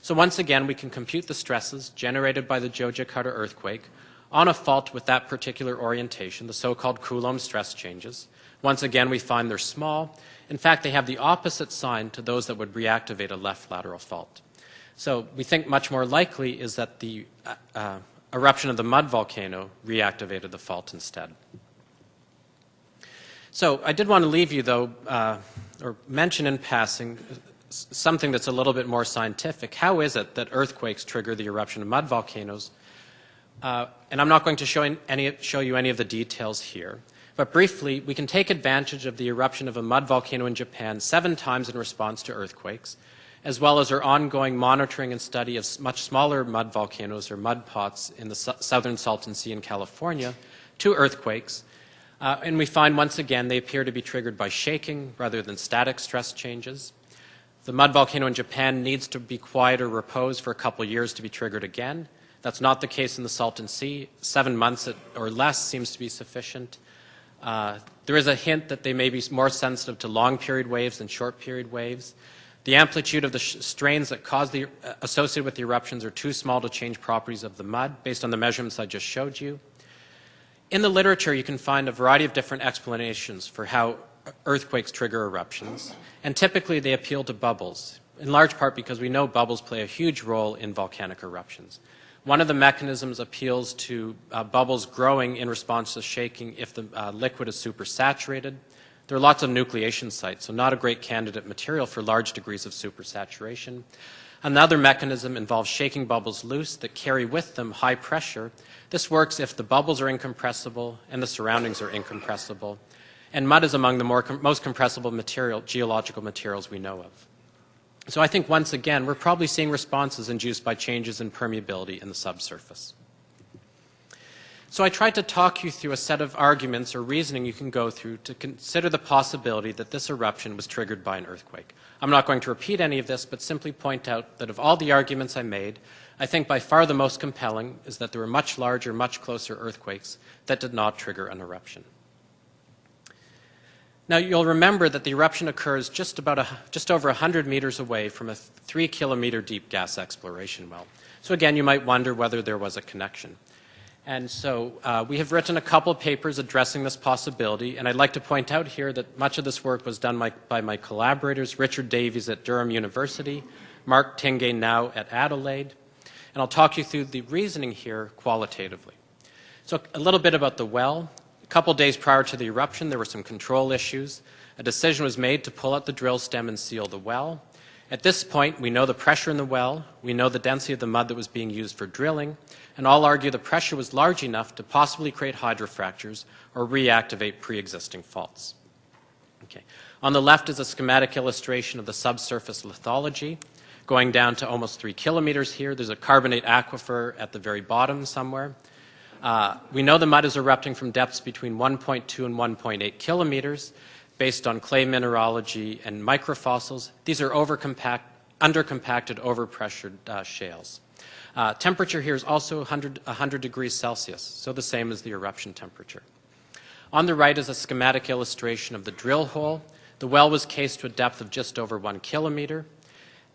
So once again, we can compute the stresses generated by the Jogjakarta earthquake on a fault with that particular orientation, the so-called Coulomb stress changes. Once again, we find they're small. In fact, they have the opposite sign to those that would reactivate a left lateral fault. So we think much more likely is that the eruption of the mud volcano reactivated the fault instead. So I did want to leave you, though, or mention in passing something that's a little bit more scientific. How is it that earthquakes trigger the eruption of mud volcanoes? And I'm not going to show you any of the details here. But briefly, we can take advantage of the eruption of a mud volcano in Japan 7 times in response to earthquakes, as well as our ongoing monitoring and study of much smaller mud volcanoes or mud pots in the southern Salton Sea in California, 2 earthquakes. And we find once again they appear to be triggered by shaking rather than static stress changes. The mud volcano in Japan needs to be quiet or repose for a couple years to be triggered again. That's not the case in the Salton Sea. 7 months or less seems to be sufficient. There is a hint that they may be more sensitive to long period waves than short period waves. The amplitude of the strains that associated with the eruptions are too small to change properties of the mud based on the measurements I just showed you. In the literature, you can find a variety of different explanations for how earthquakes trigger eruptions, and typically they appeal to bubbles, in large part because we know bubbles play a huge role in volcanic eruptions. One of the mechanisms appeals to bubbles growing in response to shaking if the liquid is supersaturated. There are lots of nucleation sites, so not a great candidate material for large degrees of supersaturation. Another mechanism involves shaking bubbles loose that carry with them high pressure. This works if the bubbles are incompressible and the surroundings are incompressible. And mud is among the most compressible geological materials we know of. So I think once again, we're probably seeing responses induced by changes in permeability in the subsurface. So I tried to talk you through a set of arguments or reasoning you can go through to consider the possibility that this eruption was triggered by an earthquake. I'm not going to repeat any of this, but simply point out that of all the arguments I made, I think by far the most compelling is that there were much larger, much closer earthquakes that did not trigger an eruption. Now, you'll remember that the eruption occurs just over 100 meters away from a 3-kilometer deep gas exploration well. So again, you might wonder whether there was a connection. And so we have written a couple of papers addressing this possibility, and I'd like to point out here that much of this work was done by my collaborators, Richard Davies at Durham University, Mark Tingay now at Adelaide, and I'll talk you through the reasoning here qualitatively. So a little bit about the well. A couple days prior to the eruption, there were some control issues. A decision was made to pull out the drill stem and seal the well. At this point, we know the pressure in the well, we know the density of the mud that was being used for drilling, and all argue the pressure was large enough to possibly create hydrofractures or reactivate pre-existing faults. Okay. On the left is a schematic illustration of the subsurface lithology, going down to almost 3 kilometers here. There's a carbonate aquifer at the very bottom somewhere. We know the mud is erupting from depths between 1.2 and 1.8 kilometers based on clay mineralogy and microfossils. These are undercompacted, overpressured shales. Temperature here is also 100 degrees Celsius, so the same as the eruption temperature. On the right is a schematic illustration of the drill hole. The well was cased to a depth of just over 1 kilometer.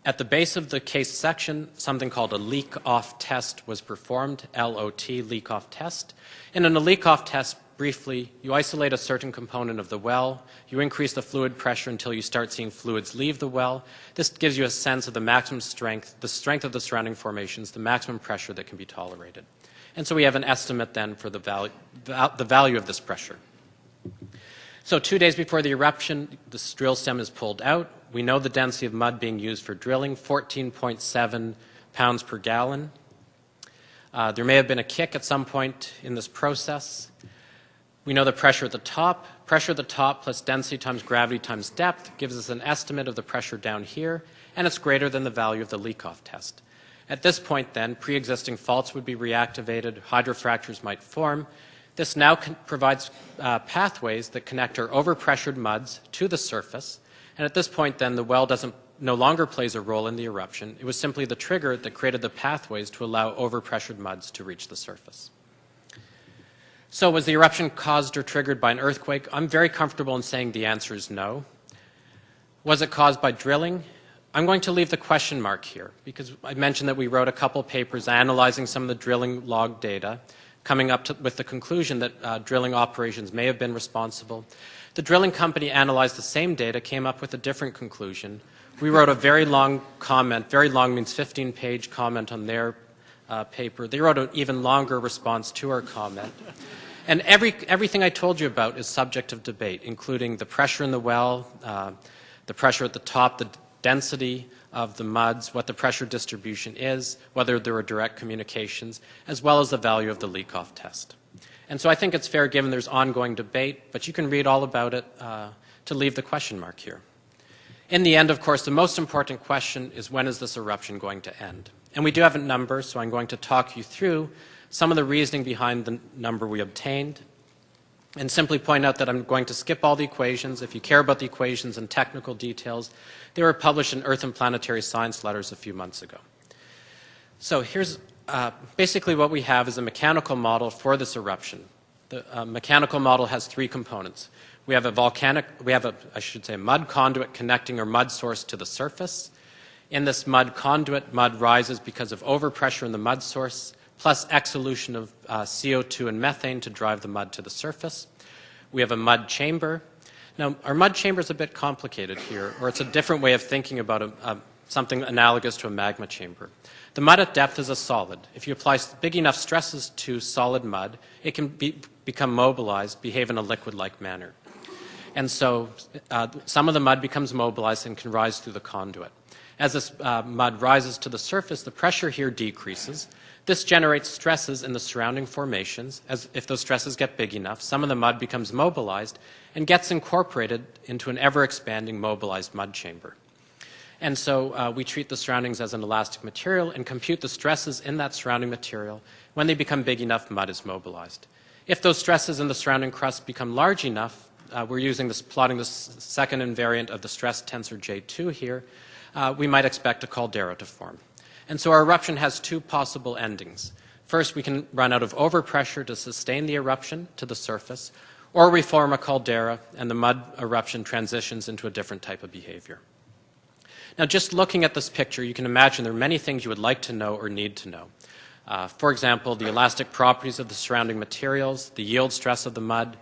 At the base of the cased section, something called a leak-off test was performed, LOT, leak-off test. And in a leak-off test, briefly, you isolate a certain component of the well, you increase the fluid pressure until you start seeing fluids leave the well. This gives you a sense of the maximum strength, the strength of the surrounding formations, the maximum pressure that can be tolerated. And so we have an estimate then for the value of this pressure. So 2 days before the eruption, this drill stem is pulled out. We know the density of mud being used for drilling, 14.7 pounds per gallon. There may have been a kick at some point in this process. We know the pressure at the top. Pressure at the top plus density times gravity times depth gives us an estimate of the pressure down here. and it's greater than the value of the leak-off test. At this point then, pre-existing faults would be reactivated, hydrofractures might form. This now provides pathways that connect our overpressured muds to the surface, and at this point then the well no longer plays a role in the eruption. It was simply the trigger that created the pathways to allow overpressured muds to reach the surface. So was the eruption caused or triggered by an earthquake? I'm very comfortable in saying the answer is no. Was it caused by drilling? I'm going to leave the question mark here because I mentioned that we wrote a couple papers analyzing some of the drilling log data, coming up with the conclusion that drilling operations may have been responsible. The drilling company analyzed the same data, came up with a different conclusion. We wrote a very long comment, very long means 15-page comment on their paper. They wrote an even longer response to our comment. And everything I told you about is subject of debate, including the pressure in the well, the pressure at the top, the density of the muds, what the pressure distribution is, whether there are direct communications, as well as the value of the leak-off test. And so I think it's fair, given there's ongoing debate, but you can read all about it, to leave the question mark here. In the end, of course, the most important question is, when is this eruption going to end? And we do have a number, so I'm going to talk you through some of the reasoning behind the number we obtained, and simply point out that I'm going to skip all the equations. If you care about the equations and technical details, they were published in Earth and Planetary Science Letters a few months ago. So here's basically what we have is a mechanical model for this eruption. The mechanical model has three components. We have a mud conduit connecting our mud source to the surface. In this mud conduit, mud rises because of overpressure in the mud source, plus exsolution of CO2 and methane to drive the mud to the surface. We have a mud chamber. Now, our mud chamber is a bit complicated here, or it's a different way of thinking about something analogous to a magma chamber. The mud at depth is a solid. If you apply big enough stresses to solid mud, it can become mobilized, behave in a liquid-like manner. And so some of the mud becomes mobilized and can rise through the conduit. As this mud rises to the surface, the pressure here decreases. This generates stresses in the surrounding formations. As if those stresses get big enough, some of the mud becomes mobilized and gets incorporated into an ever-expanding mobilized mud chamber. And so we treat the surroundings as an elastic material and compute the stresses in that surrounding material. When they become big enough, mud is mobilized. If those stresses in the surrounding crust become large enough, we're plotting the second invariant of the stress tensor J2 here, we might expect a caldera to form. And so our eruption has two possible endings. First, we can run out of overpressure to sustain the eruption to the surface, or we form a caldera and the mud eruption transitions into a different type of behavior. Now, just looking at this picture, you can imagine there are many things you would like to know or need to know. For example, the elastic properties of the surrounding materials, the yield stress of the mud,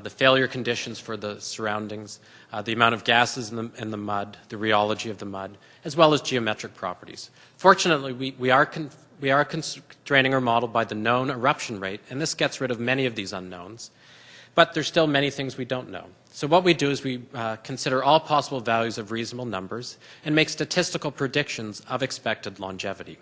the failure conditions for the surroundings, the amount of gases in the mud, the rheology of the mud, as well as geometric properties. Fortunately, we are constraining our model by the known eruption rate, and this gets rid of many of these unknowns. But there's still many things we don't know. So what we do is we consider all possible values of reasonable numbers and make statistical predictions of expected longevity.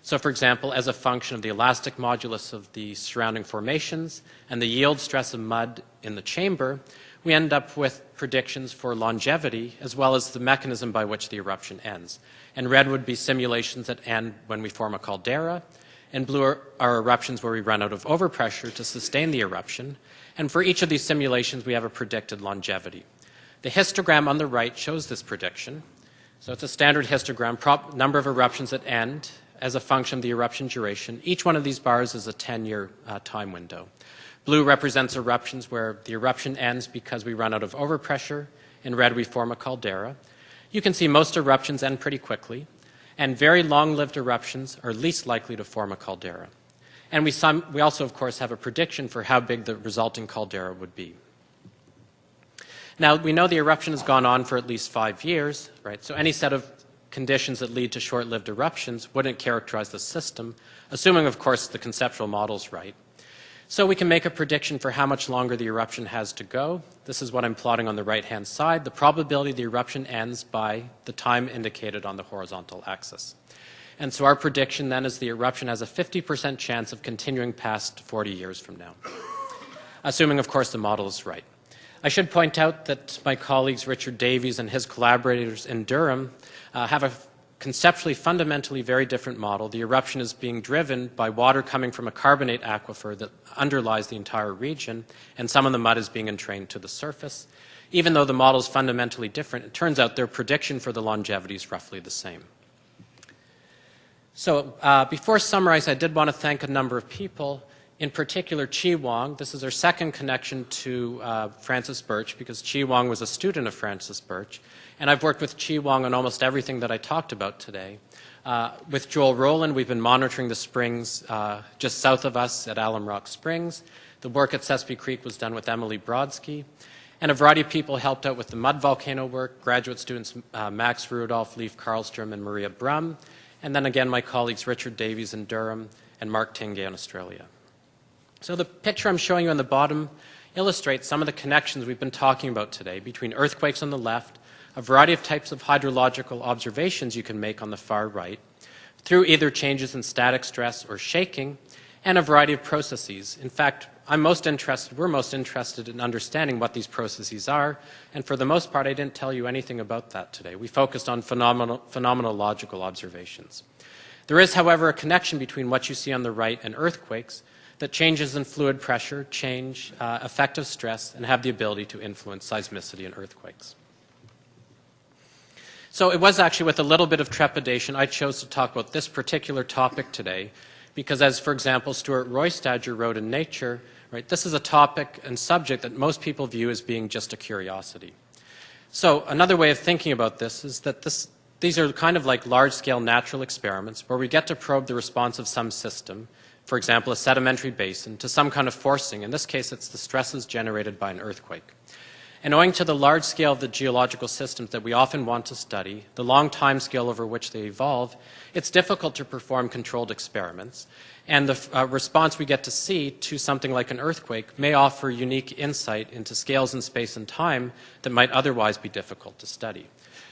So for example, as a function of the elastic modulus of the surrounding formations and the yield stress of mud in the chamber, we end up with predictions for longevity as well as the mechanism by which the eruption ends. And red would be simulations that end when we form a caldera, and blue are eruptions where we run out of overpressure to sustain the eruption. And for each of these simulations, we have a predicted longevity. The histogram on the right shows this prediction. So it's a standard histogram, number of eruptions that end as a function of the eruption duration. Each one of these bars is a 10-year time window. Blue represents eruptions where the eruption ends because we run out of overpressure. In red, we form a caldera. You can see most eruptions end pretty quickly, and very long-lived eruptions are least likely to form a caldera. And we also, of course, have a prediction for how big the resulting caldera would be. Now, we know the eruption has gone on for at least 5 years, right? So any set of conditions that lead to short-lived eruptions wouldn't characterize the system, assuming, of course, the conceptual model's right. So we can make a prediction for how much longer the eruption has to go. This is what I'm plotting on the right-hand side. The probability the eruption ends by the time indicated on the horizontal axis. And so our prediction then is the eruption has a 50% chance of continuing past 40 years from now, assuming, of course, the model is right. I should point out that my colleagues Richard Davies and his collaborators in Durham have a conceptually fundamentally very different model. The eruption is being driven by water coming from a carbonate aquifer that underlies the entire region, and some of the mud is being entrained to the surface. Even though the model is fundamentally different, it turns out their prediction for the longevity is roughly the same. So before summarizing, I did want to thank a number of people, in particular Chi Wang. This is our second connection to Francis Birch, because Chi Wang was a student of Francis Birch. And I've worked with Chi Wang on almost everything that I talked about today. With Joel Rowland, we've been monitoring the springs just south of us at Alum Rock Springs. The work at Sespe Creek was done with Emily Brodsky. And a variety of people helped out with the mud volcano work, graduate students Max Rudolph, Leif Karlstrom, and Maria Brum. And then again, my colleagues Richard Davies in Durham and Mark Tingay in Australia. So the picture I'm showing you on the bottom illustrates some of the connections we've been talking about today between earthquakes on the left, a variety of types of hydrological observations you can make on the far right, through either changes in static stress or shaking, and a variety of processes. In fact, we're most interested in understanding what these processes are, and for the most part, I didn't tell you anything about that today. We focused on phenomenological observations. There is, however, a connection between what you see on the right and earthquakes, that changes in fluid pressure change effective stress and have the ability to influence seismicity in earthquakes. So it was actually with a little bit of trepidation I chose to talk about this particular topic today, because as, for example, Stuart Roystager wrote in Nature, right, this is a topic and subject that most people view as being just a curiosity. So another way of thinking about this is that these are kind of like large-scale natural experiments where we get to probe the response of some system, for example, a sedimentary basin, to some kind of forcing. In this case, it's the stresses generated by an earthquake. And owing to the large scale of the geological systems that we often want to study, the long time scale over which they evolve, it's difficult to perform controlled experiments. And the response we get to see to something like an earthquake may offer unique insight into scales in space and time that might otherwise be difficult to study.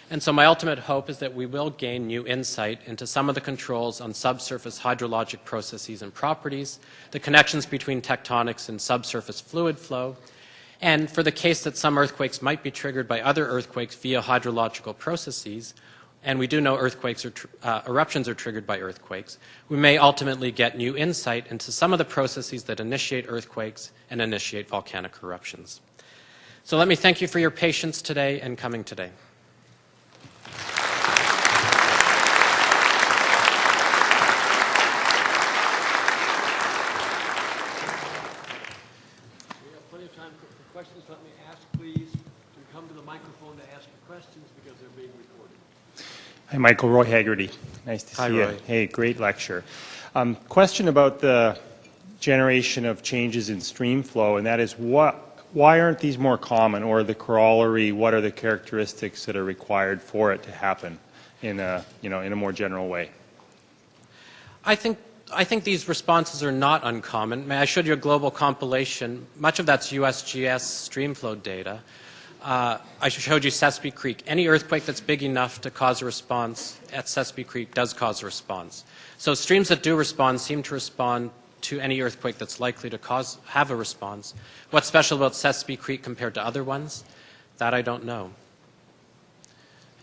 And so my ultimate hope is that we will gain new insight into some of the controls on subsurface hydrologic processes and properties, the connections between tectonics and subsurface fluid flow, and for the case that some earthquakes might be triggered by other earthquakes via hydrological processes, and we do know eruptions are triggered by earthquakes, we may ultimately get new insight into some of the processes that initiate earthquakes and initiate volcanic eruptions. So let me thank you for your patience today and coming today. Questions, let me ask, please, to come to the microphone to ask your questions because they're being recorded. Hi, Michael. Roy Haggerty. Nice to see you. Hey, great lecture. Question about the generation of changes in stream flow, and that is why aren't these more common, or the corollary, what are the characteristics that are required for it to happen in a more general way? I think these responses are not uncommon. I showed you a global compilation. Much of that's USGS streamflow data. I showed you Sespe Creek. Any earthquake that's big enough to cause a response at Sespe Creek does cause a response. So streams that do respond seem to respond to any earthquake that's likely to have a response. What's special about Sespe Creek compared to other ones? That I don't know.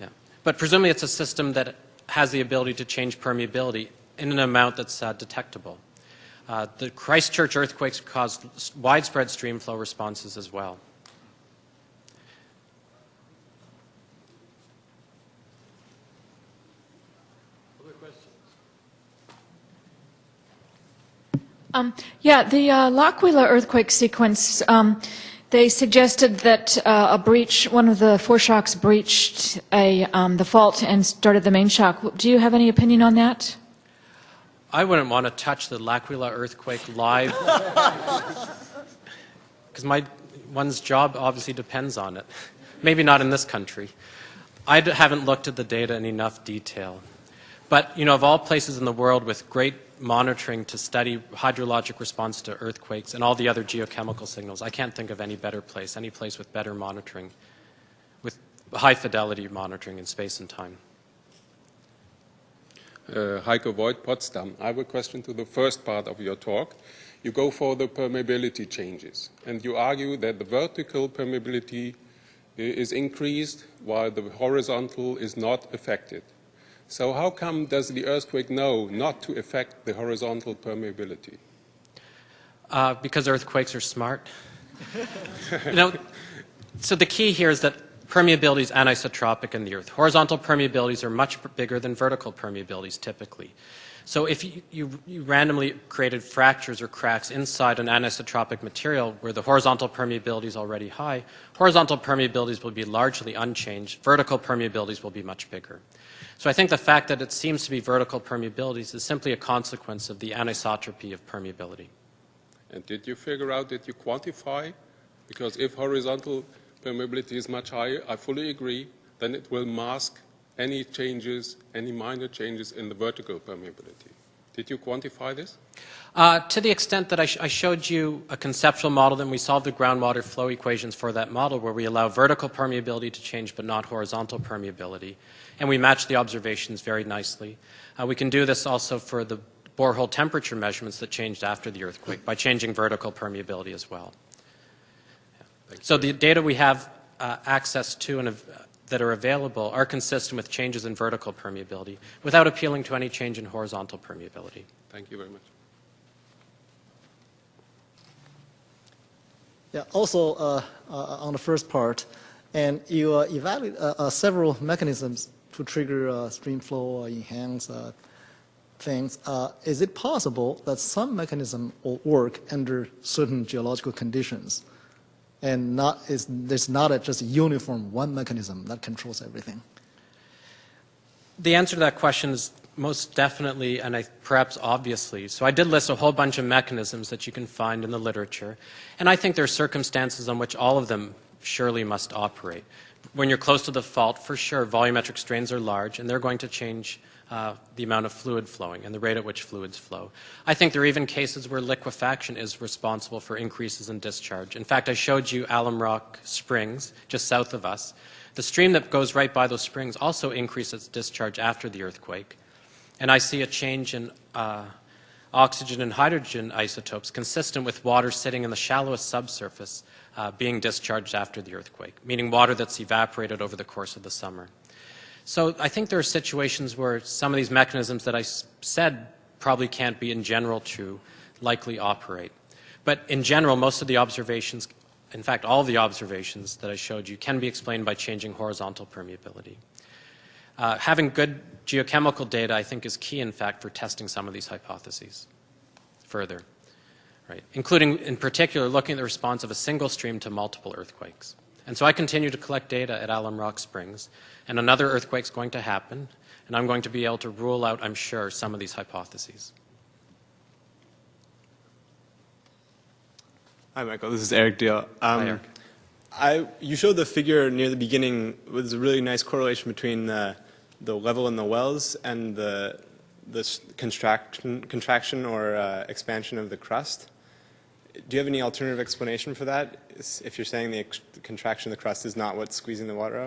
Yeah. But presumably it's a system that has the ability to change permeability in an amount that's detectable. The Christchurch earthquakes caused widespread streamflow responses as well. Other questions? The L'Aquila earthquake sequence, they suggested that one of the foreshocks breached the fault and started the main shock. Do you have any opinion on that? I wouldn't want to touch the L'Aquila earthquake live because one's job obviously depends on it. Maybe not in this country. I haven't looked at the data in enough detail. But, of all places in the world with great monitoring to study hydrologic response to earthquakes and all the other geochemical signals, I can't think of any better place, any place with better monitoring, with high fidelity monitoring in space and time. Heiko Voigt, Potsdam. I have a question to the first part of your talk. You go for the permeability changes, and you argue that the vertical permeability is increased while the horizontal is not affected. So how come does the earthquake know not to affect the horizontal permeability? Because earthquakes are smart. So the key here is that permeability is anisotropic in the Earth. Horizontal permeabilities are much bigger than vertical permeabilities typically. So if you randomly created fractures or cracks inside an anisotropic material where the horizontal permeability is already high, horizontal permeabilities will be largely unchanged. Vertical permeabilities will be much bigger. So I think the fact that it seems to be vertical permeabilities is simply a consequence of the anisotropy of permeability. And did you figure out, did you quantify? Because if horizontal permeability is much higher, I fully agree, then it will mask any changes, any minor changes in the vertical permeability. Did you quantify this? To the extent that I showed you a conceptual model, then we solved the groundwater flow equations for that model where we allow vertical permeability to change but not horizontal permeability. And we match the observations very nicely. We can do this also for the borehole temperature measurements that changed after the earthquake by changing vertical permeability as well. So the data we have access to and that are available are consistent with changes in vertical permeability without appealing to any change in horizontal permeability. Thank you very much. Yeah, also on the first part, and you evaluate several mechanisms to trigger stream flow or enhance things. Is it possible that some mechanism will work under certain geological conditions? And there's not just a uniform one mechanism that controls everything? The answer to that question is most definitely and perhaps obviously. So I did list a whole bunch of mechanisms that you can find in the literature. And I think there are circumstances on which all of them surely must operate. When you're close to the fault, for sure, volumetric strains are large and they're going to change the amount of fluid flowing and the rate at which fluids flow. I think there are even cases where liquefaction is responsible for increases in discharge. In fact, I showed you Alum Rock Springs, just south of us. The stream that goes right by those springs also increased its discharge after the earthquake. And I see a change in oxygen and hydrogen isotopes consistent with water sitting in the shallowest subsurface being discharged after the earthquake, meaning water that's evaporated over the course of the summer. So I think there are situations where some of these mechanisms that I said probably can't be in general true, likely operate. But in general, most of the observations, in fact, all of the observations that I showed you can be explained by changing horizontal permeability. Having good geochemical data, I think, is key, in fact, for testing some of these hypotheses further, right? Including, in particular, looking at the response of a single stream to multiple earthquakes. And so I continue to collect data at Alum Rock Springs, and another earthquake's going to happen, and I'm going to be able to rule out, I'm sure, some of these hypotheses. Hi, Michael. This is Eric Deal. Hi, Eric. You showed the figure near the beginning with a really nice correlation between the level in the wells and the contraction or expansion of the crust. Do you have any alternative explanation for that? If you're saying the contraction of the crust is not what's squeezing the water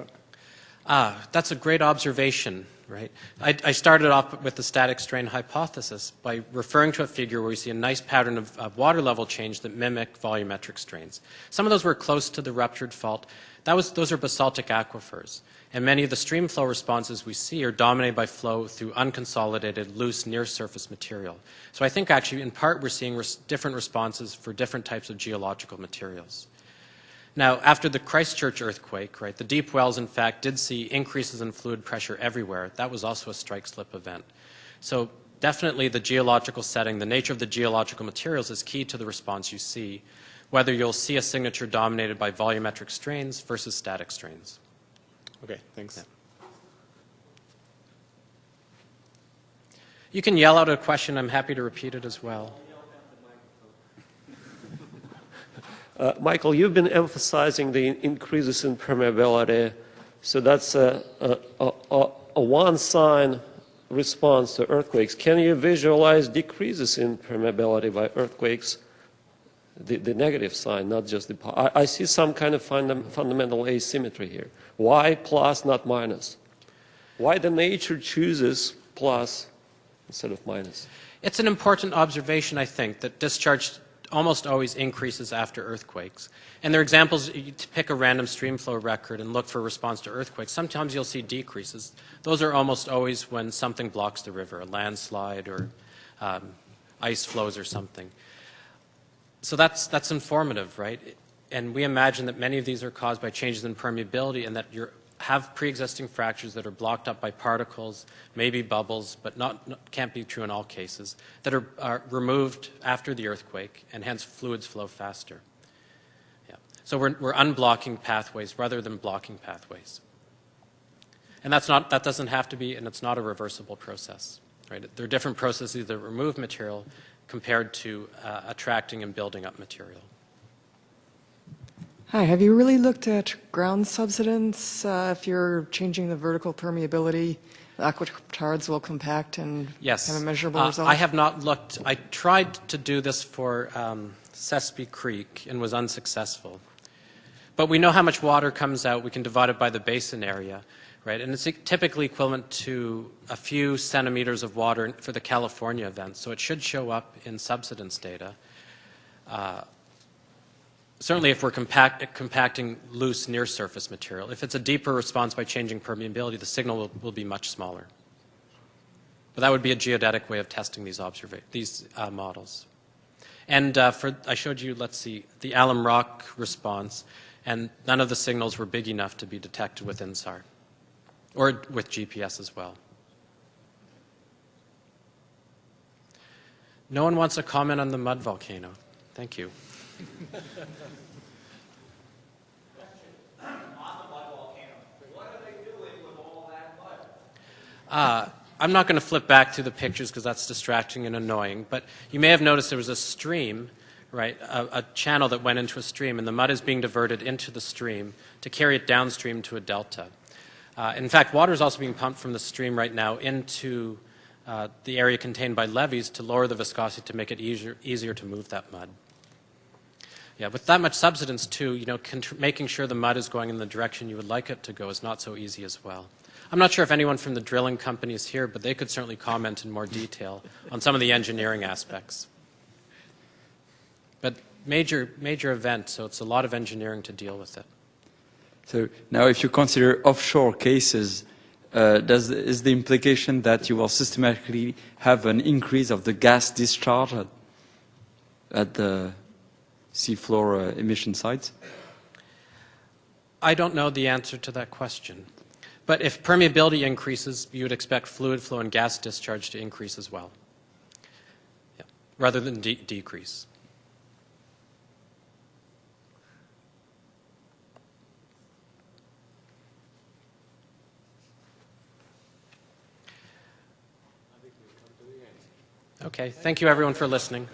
out? That's a great observation, right? I started off with the static strain hypothesis by referring to a figure where we see a nice pattern of water level change that mimic volumetric strains. Some of those were close to the ruptured fault. Those are basaltic aquifers. And many of the stream flow responses we see are dominated by flow through unconsolidated, loose, near-surface material. So I think actually, in part, we're seeing different responses for different types of geological materials. Now, after the Christchurch earthquake, right, the deep wells, in fact, did see increases in fluid pressure everywhere. That was also a strike-slip event. So definitely the geological setting, the nature of the geological materials is key to the response you see, whether you'll see a signature dominated by volumetric strains versus static strains. Okay, thanks. Yeah. You can yell out a question. I'm happy to repeat it as well. Michael, you've been emphasizing the increases in permeability, so that's a one-sign response to earthquakes. Can you visualize decreases in permeability by earthquakes? The negative sign, not just the... I see some kind of fundamental asymmetry here. Why plus, not minus? Why the nature chooses plus instead of minus. It's an important observation, I think, that discharge almost always increases after earthquakes. And there are examples, you pick a random streamflow record and look for a response to earthquakes. Sometimes you'll see decreases. Those are almost always when something blocks the river, a landslide or ice flows or something. So that's informative, right? And we imagine that many of these are caused by changes in permeability and that you have pre-existing fractures that are blocked up by particles, maybe bubbles, but can't be true in all cases, that are removed after the earthquake, and hence fluids flow faster. Yeah. So we're unblocking pathways rather than blocking pathways. And that doesn't have to be, and it's not a reversible process. Right? There are different processes that remove material compared to attracting and building up material. Hi, have you really looked at ground subsidence? If you're changing the vertical permeability, the aquatards will compact and Yes. have a measurable result? I have not looked. I tried to do this for Sespe Creek and was unsuccessful. But we know how much water comes out. We can divide it by the basin area, right? And it's typically equivalent to a few centimeters of water for the California event. So it should show up in subsidence data. Certainly if we're compacting loose near-surface material. If it's a deeper response by changing permeability, the signal will be much smaller. But that would be a geodetic way of testing these models. And I showed you, let's see, the alum rock response, and none of the signals were big enough to be detected with INSAR, or with GPS as well. No one wants a comment on the mud volcano. Thank you. I'm not going to flip back to the pictures because that's distracting and annoying, but you may have noticed there was a stream, right, a channel that went into a stream, and the mud is being diverted into the stream to carry it downstream to a delta. In fact, water is also being pumped from the stream right now into the area contained by levees to lower the viscosity to make it easier to move that mud. Yeah, with that much subsidence too, making sure the mud is going in the direction you would like it to go is not so easy as well. I'm not sure if anyone from the drilling company is here, but they could certainly comment in more detail on some of the engineering aspects. But major event, so it's a lot of engineering to deal with it. So now if you consider offshore cases, is the implication that you will systematically have an increase of the gas discharge at the seafloor emission sites? I don't know the answer to that question. But if permeability increases, you would expect fluid flow and gas discharge to increase as well, yeah, rather than decrease. Okay, thank you everyone for listening.